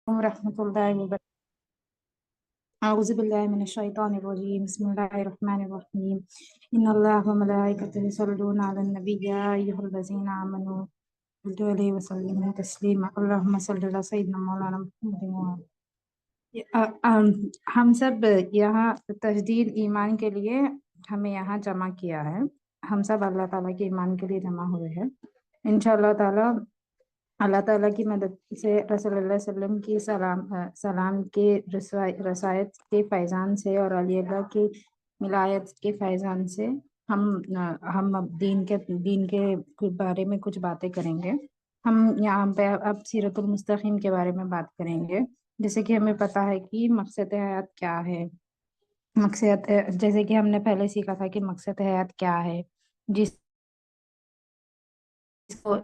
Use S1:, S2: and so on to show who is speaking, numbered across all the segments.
S1: रहमतुल्लाहि व बरकातहू। अऊज़ु बिल्लाहि मिनश शैतानिर रजीम। बिस्मिल्लाहिर रहमानिर रहीम। इन्नल्लाहा व मलाइकतहु युसल्लूना अलन नबी या अय्युहल्लज़ीना आमनू सल्लु अलैहि व सल्लिमू तस्लीमा। अल्लाहुम्मा सल्लि अला सय्यिदिना मौलाना मुहम्मदिन व अला हम सब यहाँ तजदीद ईमान के लिए हमें यहाँ जमा किया है। हम सब अल्लाह ताला के ईमान के लिए जमा हुए हैं। इंशाअल्लाह ताला अल्लाह ताला की मदद से रसूलुल्लाह सल्लल्लाहु अलैहि वसल्लम की सलाम के रसायत के फैज़ान से और अली अल्लाह की मिलायत के फैज़ान से हम अब दीन के बारे में कुछ बातें करेंगे। हम यहाँ पे अब सीरतुल मुस्तकीम के बारे में बात करेंगे। जैसे कि हमें पता है कि मकसद हयात क्या है। मकसद जैसे कि हमने पहले सीखा था कि मकसद हयात क्या है, जिस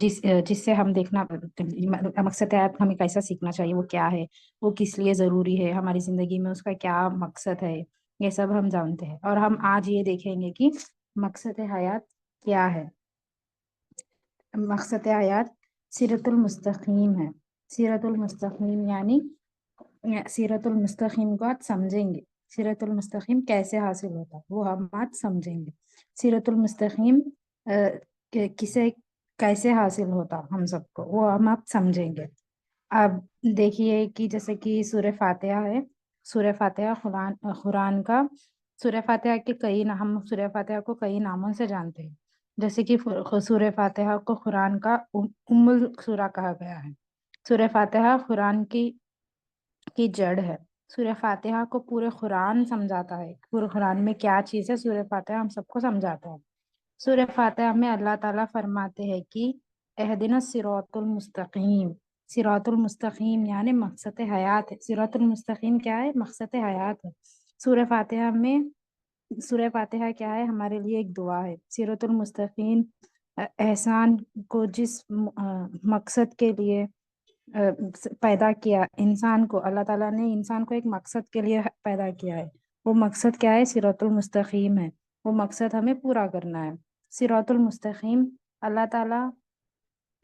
S1: जिससे हम देखना मकसद हयात हमें कैसा सीखना चाहिए, वो क्या है, वो किस लिए ज़रूरी है हमारी ज़िंदगी में, उसका क्या मकसद है, ये सब हम जानते हैं। और हम आज ये देखेंगे कि मकसद हयात क्या है। मकसद हयात सीरतुल मुस्तकीम है। सीरतुल मुस्तकीम यानी सीरतुल मुस्तकीम को आज समझेंगे। सीरतुल मुस्तकीम कैसे हासिल होता है वो हम आज समझेंगे। सीरतुल मुस्तकीम किसे कैसे हासिल होता हम सबको वो हम आप समझेंगे। अब देखिए कि जैसे कि सूरह फातिहा है। सूरह फातिहा कुरान का सूरह फातिहा के हम सूरह फातिहा को कई नामों से जानते हैं। जैसे कि सूरह फातिहा को कुरान का उम्मुल सूरा कहा गया है। सूरह फातिहा कुरान की जड़ है। सूरह फातिहा को पूरे कुरान समझाता है। पूरे कुरान में क्या चीज़ है, सूरह फातिहा हम सबको समझाता है। सूरह फातिहा में अल्लाह ताला फरमाते हैं कि एहदिना सिरातुल मुस्तकीम। सिरातुल मुस्तकीम यानी मकसद हयात है। सिरातुल मुस्तकीम क्या है, मकसद हयात है। सूरह फातिहा में सूरह फातिहा क्या है, हमारे लिए एक दुआ है। सिरातुल मुस्तकीम एहसान को जिस मकसद के लिए पैदा किया इंसान को, अल्लाह ताला ने इंसान को एक मकसद के लिए पैदा किया है। वो मकसद क्या है, सिरातुल मुस्तकीम है। वो मकसद हमें पूरा करना है। सिरातुल मुस्तकीम अल्लाह ताला,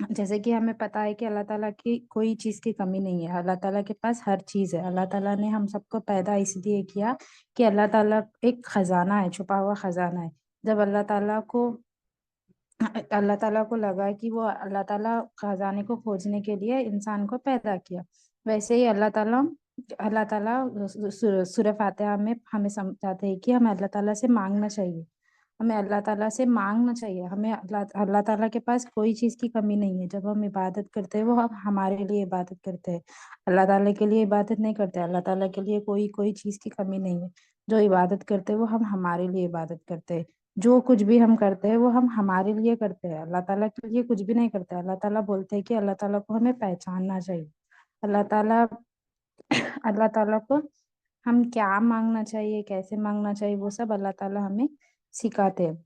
S1: जैसे कि हमें पता है कि अल्लाह ताला की कोई चीज़ की कमी नहीं है। अल्लाह ताला के पास हर चीज़ है। अल्लाह ताला ने हम सबको पैदा इसलिए किया कि अल्लाह ताला एक खजाना है, छुपा हुआ खजाना है। जब अल्लाह ताला को लगा कि वो अल्लाह ताला खजाने को खोजने के लिए इंसान को पैदा किया, वैसे ही अल्लाह ताला सूरह फातिहा में हमें समझाते हैं कि हमें अल्लाह ताला से मांगना चाहिए। हमें अल्लाह ताला से मांगना चाहिए। हमें अल्लाह ताला के पास कोई चीज़ की कमी नहीं है। जब हम इबादत करते हैं वो हम हमारे लिए इबादत करते हैं, अल्लाह ताला के लिए इबादत नहीं करते। अल्लाह ताला के लिए कोई कोई चीज़ की कमी नहीं है। जो इबादत करते हैं वो हम हमारे लिए इबादत करते हैं। जो कुछ भी हम करते हैं वो हम हमारे लिए करते हैं, अल्लाह ताला के लिए कुछ भी नहीं करते। अल्लाह ताला बोलते हैं कि अल्लाह ताला को हमें पहचानना चाहिए। अल्लाह ताला अल्लाह ताला को हम क्या मांगना चाहिए, कैसे मांगना चाहिए, वो सब अल्लाह ताला हमें सिखाते हैं।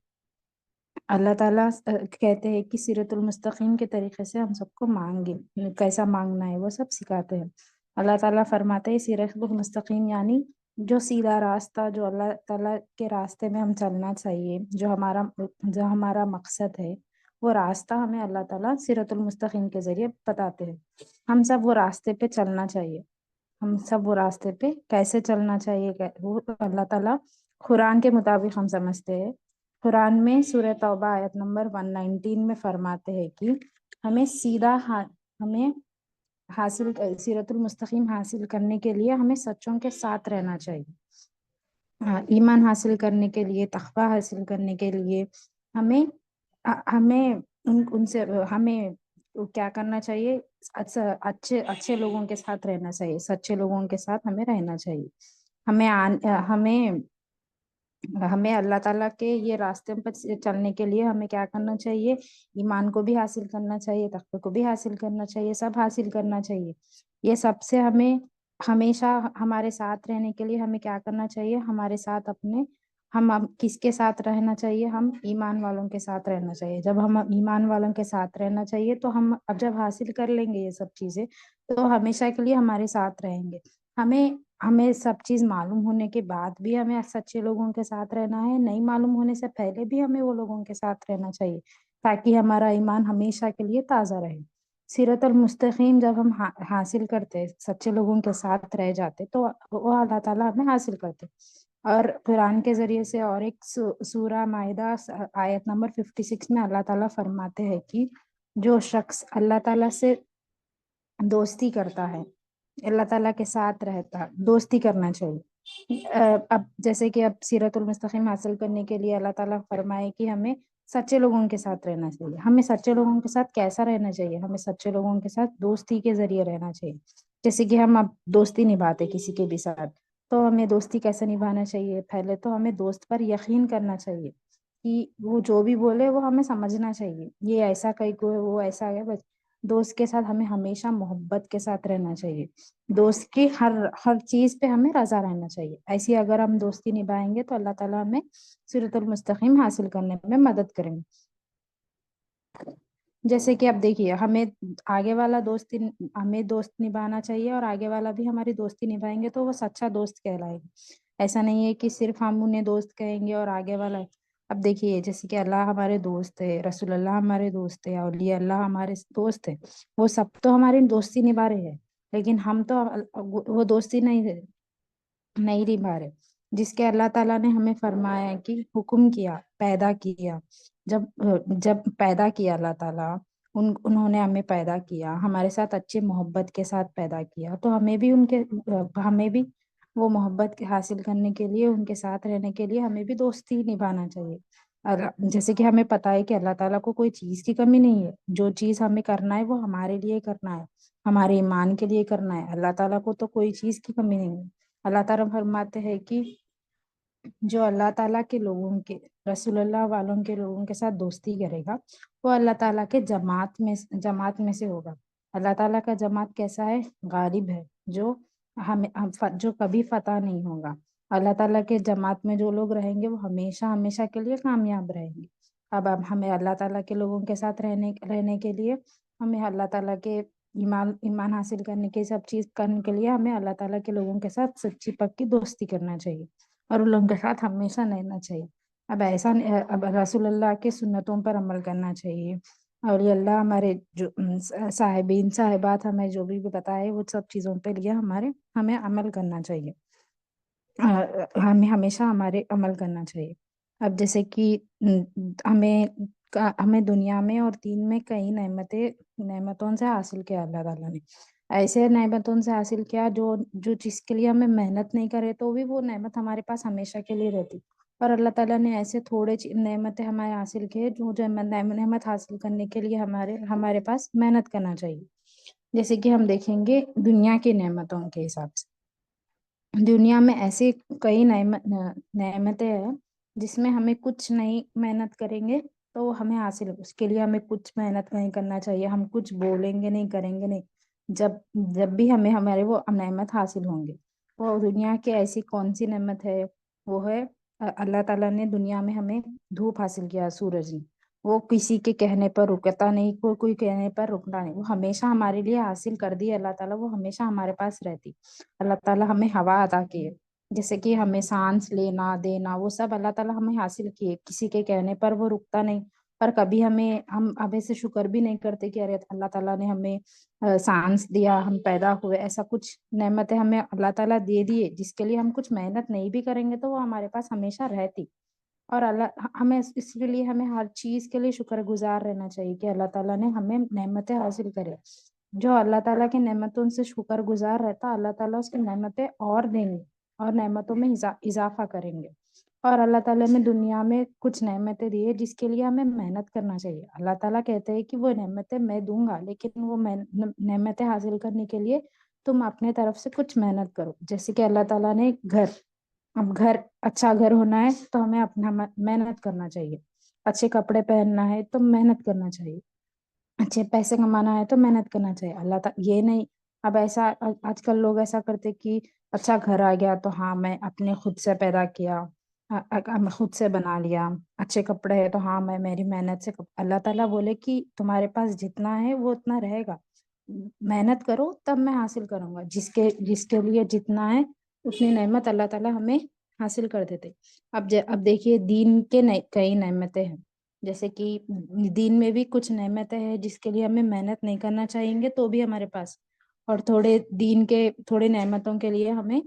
S1: अल्लाह ताला कहते हैं कि सिरतुल मुस्तकीम के तरीके से हम सबको मांगे, कैसा मांगना है वो सब सिखाते हैं। अल्लाह ताला फरमाते हैं सिरतुल मुस्तकीम यानी जो सीधा रास्ता, जो अल्लाह ताला के रास्ते में हम चलना चाहिए, जो हमारा मकसद है, वो रास्ता हमें अल्लाह ताला सिरतुल मुस्तकीम के जरिए बताते हैं। हम सब वो रास्ते पे चलना चाहिए। हम सब वो रास्ते पे कैसे चलना चाहिए, वो अल्लाह ताला कुरान के मुताबिक हम समझते हैं। कुरान में सूरह तौबा आयत नंबर 119 में फरमाते हैं कि हमें हमें सीरतुल मुस्तकीम हासिल करने के लिए हमें सच्चों के साथ रहना चाहिए। हाँ, ईमान हासिल करने के लिए, तक़वा हासिल करने के लिए हमें हमें उनसे हमें क्या करना चाहिए, अच्छे अच्छे लोगों के साथ रहना चाहिए, सच्चे लोगों के साथ हमें रहना चाहिए। हमें हमें हमें अल्लाह ताला के ये रास्ते पर चलने के लिए हमें क्या करना चाहिए, ईमान को भी हासिल करना चाहिए, तक़वा को भी हासिल करना चाहिए, सब हासिल करना चाहिए। ये सबसे हमें हमेशा हमारे साथ रहने के लिए हमें क्या करना चाहिए, हमारे साथ अपने हम किसके साथ रहना चाहिए, हम ईमान वालों के साथ रहना चाहिए। जब हम ईमान वालों के साथ रहना चाहिए तो हम अब जब हासिल कर लेंगे ये सब चीज़ें तो हमेशा के लिए हमारे साथ रहेंगे। हमें हमें सब चीज़ मालूम होने के बाद भी हमें सच्चे लोगों के साथ रहना है, नहीं मालूम होने से पहले भी हमें वो लोगों के साथ रहना चाहिए ताकि हमारा ईमान हमेशा के लिए ताज़ा रहे। सीरत अल मुस्तकीम जब हम हासिल करते, सच्चे लोगों के साथ रह जाते, तो वो अल्लाह ताला हमें हासिल करते। और कुरान के जरिए से और एक सूरा माइदा आयत नंबर 56 में अल्लाह ताला फरमाते हैं कि जो शख्स अल्लाह ताला से दोस्ती करता है, अल्लाह ताला के साथ रहता, दोस्ती करना चाहिए। अब जैसे कि अब सीरतुल मुस्तकीम हासिल करने के लिए अल्लाह ताला फरमाए कि हमें सच्चे लोगों के साथ रहना चाहिए। हमें सच्चे लोगों के साथ कैसा रहना चाहिए? हमें सच्चे लोगों के साथ दोस्ती के जरिए रहना चाहिए। जैसे कि हम अब दोस्ती निभाते किसी के भी साथ, तो हमें दोस्ती कैसे निभाना चाहिए? पहले तो हमें दोस्त पर यकीन करना चाहिए कि वो जो भी बोले वो हमें समझना चाहिए, ये ऐसा कहीं को है, वो ऐसा है। बस दोस्त के साथ हमें हमेशा मोहब्बत के साथ रहना चाहिए। दोस्त की हर हर चीज पे हमें रजा रहना चाहिए। ऐसी अगर हम दोस्ती निभाएंगे तो अल्लाह ताला हमें सिरातुल मुस्तकीम हासिल करने में मदद करेंगे। जैसे कि अब देखिए, हमें आगे वाला दोस्ती हमें दोस्त निभाना चाहिए, और आगे वाला भी हमारी दोस्ती निभाएंगे तो वो सच्चा दोस्त कहलाएगा। ऐसा नहीं है कि सिर्फ हम उन्हें दोस्त कहेंगे और आगे वाला। अब देखिए, जैसे कि अल्लाह हमारे दोस्त है, रसूलुल्लाह हमारे दोस्त है, औलिया अल्लाह हमारे दोस्त है, वो सब तो हमारी दोस्ती निभा रहे हैं। लेकिन हम तो वो दोस्ती नहीं निभा रहे जिसके अल्लाह ताला ने हमें फरमाया है कि हुक्म किया, पैदा किया। जब जब पैदा किया अल्लाह ताला, उन्होंने हमें पैदा किया, हमारे साथ अच्छे मोहब्बत के साथ पैदा किया, तो हमें भी वो मोहब्बत हासिल करने के लिए, उनके साथ रहने के लिए हमें भी दोस्ती निभाना चाहिए। और जैसे कि हमें पता है कि अल्लाह ताला को कोई चीज की कमी नहीं है। जो चीज हमें करना है वो हमारे लिए करना है, हमारे ईमान के लिए करना है। अल्लाह ताला को तो कोई चीज की कमी नहीं है। अल्लाह ताला फरमाते हैं कि जो अल्लाह ताला के लोगों के, रसूलुल्लाह वालों के लोगों के साथ दोस्ती करेगा, वो अल्लाह ताला के जमात में से होगा। अल्लाह ताला का जमात कैसा है? गालिब है, जो जो कभी फतह नहीं होगा। अल्लाह ताला के जमात में जो लोग रहेंगे वो हमेशा हमेशा के लिए कामयाब रहेंगे। अब हमें अल्लाह ताला के लोगों के साथ रहने रहने के लिए, हमें अल्लाह ताला के ईमान ईमान हासिल करने के, सब चीज करने के लिए हमें अल्लाह ताला के लोगों के साथ सच्ची पक्की दोस्ती करना चाहिए, और उन लोगों के साथ हमेशा रहना चाहिए। अब रसूलुल्लाह के सुन्नतों पर अमल करना चाहिए, और ये अल्लाह हमारे जो साहिबीन साहिबात हमें जो भी बताए वो सब चीज़ों पे लिए हमें अमल करना चाहिए। हमें हमेशा हमारे अमल करना चाहिए। अब जैसे कि हमें दुनिया में और दीन में कई नेमतों से हासिल किया अल्लाह ताला ने। ऐसे नेमतों से हासिल किया जो जो जिसके लिए हमें मेहनत नहीं करे तो भी वो नेमत हमारे पास हमेशा के लिए रहती। और अल्लाह ताला ने ऐसे थोड़े नेमतें हमारे हासिल किए जो जो नेमत हासिल करने के लिए हमारे हमारे पास मेहनत करना चाहिए। जैसे कि हम देखेंगे दुनिया की नेमतों के हिसाब से, दुनिया में ऐसी कई नेमतें हैं जिसमें हमें कुछ नहीं मेहनत करेंगे तो वो हमें हासिल, उसके लिए हमें कुछ मेहनत नहीं करना चाहिए, हम कुछ बोलेंगे नहीं, करेंगे नहीं, जब जब भी हमें हमारे वो नेमत हासिल होंगे। वो दुनिया की ऐसी कौन सी नेमत है? वो है अल्लाह ताला ने दुनिया में हमें धूप हासिल किया, सूरज ने। वो किसी के कहने पर रुकता नहीं, कोई कहने पर रुकता नहीं, वो हमेशा हमारे लिए हासिल कर दी अल्लाह ताला, वो हमेशा हमारे पास रहती। अल्लाह ताला हमें हवा अता की है, जैसे कि हमें सांस लेना देना वो सब अल्लाह ताला हमें हासिल किए, किसी के कहने पर वो रुकता नहीं। पर कभी हम अब ऐसे शुक्र भी नहीं करते कि अरे अल्लाह ताला ने हमें सांस दिया, हम पैदा हुए। ऐसा कुछ नेमतें हमें अल्लाह ताला दे दिए जिसके लिए हम कुछ मेहनत नहीं भी करेंगे तो वो हमारे पास हमेशा रहती। और अल्लाह हमें इसके लिए हमें हर चीज के लिए शुक्रगुजार रहना चाहिए कि अल्लाह ताला ने हमें नेमतें हासिल करे। जो अल्लाह ताला की नेमतों से शुक्रगुजार रहता, अल्लाह ताला उसकी नेमतें और देंगे और नेमतों में इजाफा करेंगे। और अल्लाह ताला ने दुनिया में कुछ नेमतें दी है जिसके लिए हमें मेहनत करना चाहिए। अल्लाह ताला कहते हैं कि वो नेमतें मैं दूंगा, लेकिन वो नेमतें हासिल करने के लिए तुम अपने तरफ से कुछ मेहनत करो। जैसे कि अल्लाह ताला ने अब अच्छा घर होना है तो हमें अपना मेहनत करना चाहिए। अच्छे कपड़े पहनना है तो मेहनत करना चाहिए। अच्छे पैसे कमाना है तो मेहनत करना चाहिए। ये नहीं, अब आजकल लोग ऐसा करते कि अच्छा घर आ गया तो हाँ मैं अपने खुद से पैदा किया, मैं खुद से बना लिया। अच्छे कपड़े है तो हाँ मैं मेरी मेहनत से अल्लाह ताला बोले कि तुम्हारे पास जितना है वो उतना रहेगा, मेहनत करो तब मैं हासिल करूंगा। जिसके जिसके लिए जितना है उतनी नेमत अल्लाह ताला हमें हासिल कर देते। अब देखिए दीन के कई नेमतें हैं। جیسے کہ دین میں بھی کچھ نعمتیں ہیں جس کے لیے ہمیں محنت نہیں کرنا چاہیں گے تو بھی ہمارے پاس، اور تھوڑے دین کے تھوڑے نعمتوں کے لیے ہمیں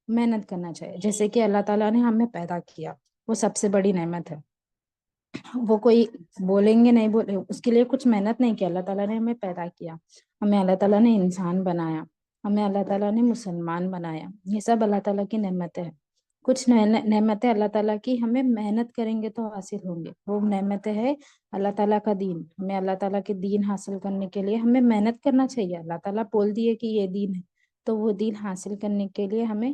S1: محنت کرنا چاہیے. جیسے کہ اللہ تعالیٰ نے ہمیں پیدا کیا، وہ سب سے بڑی نعمت ہے. وہ کوئی بولیں گے نہیں بولے، اس کے لیے کچھ محنت نہیں کی. اللہ تعالیٰ نے ہمیں پیدا کیا، ہمیں اللہ تعالیٰ نے انسان بنایا، ہمیں اللہ تعالیٰ نے مسلمان بنایا. یہ سب اللہ تعالیٰ کی نعمتیں ہیں. کچھ نعمتیں اللہ تعالیٰ کی ہمیں محنت کریں گے تو حاصل ہوں گے. وہ نعمتیں ہے اللہ تعالیٰ کا دین. ہمیں اللہ تعالیٰ کے دین حاصل کرنے کے لیے ہمیں محنت کرنا چاہیے. اللہ تعالیٰ بول دیے کہ یہ دین ہے، تو وہ دین حاصل کرنے کے لیے ہمیں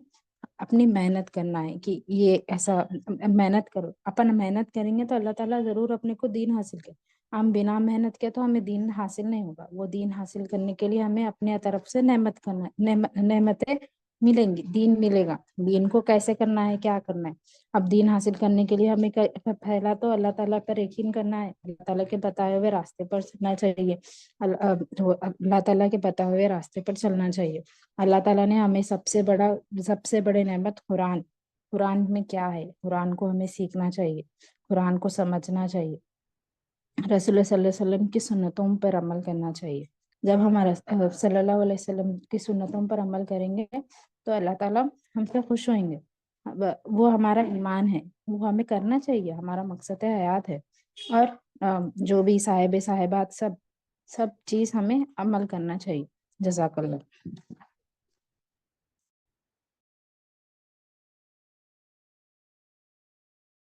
S1: اپنی محنت کرنا ہے کہ یہ ایسا محنت کرو. اپن محنت کریں گے تو اللہ تعالیٰ ضرور اپنے کو دین حاصل کرے. ہم بنا محنت کے تو ہمیں دین حاصل نہیں ہوگا. وہ دین حاصل کرنے کے لیے ہمیں اپنے طرف سے نعمتیں ملیں گی، دین ملے گا. دین کو کیسے کرنا ہے، کیا کرنا ہے؟ اب دین حاصل کرنے کے لیے ہمیں پہلا تو اللہ تعالیٰ پر یقین کرنا ہے، اللہ تعالیٰ کے بتائے ہوئے راستے پر چلنا چاہیے. اللہ تعالیٰ کے بتائے ہوئے راستے پر چلنا چاہیے. اللہ تعالیٰ نے ہمیں سب سے بڑے نعمت قرآن میں کیا ہے، قرآن کو ہمیں سیکھنا چاہیے، قرآن کو سمجھنا چاہیے، رسول اللہ صلی اللہ علیہ وسلم کی سنتوں پر عمل کرنا چاہیے. جب ہم صلی اللہ علیہ وسلم کی سنتوں پر عمل کریں گے تو اللہ تعالیٰ ہم سے خوش ہوئیں گے. وہ ہمارا ایمان ہے، وہ ہمیں کرنا چاہیے، ہمارا مقصد حیات ہے. اور جو بھی صاحبات سب چیز ہمیں عمل کرنا چاہیے. جزاک اللہ.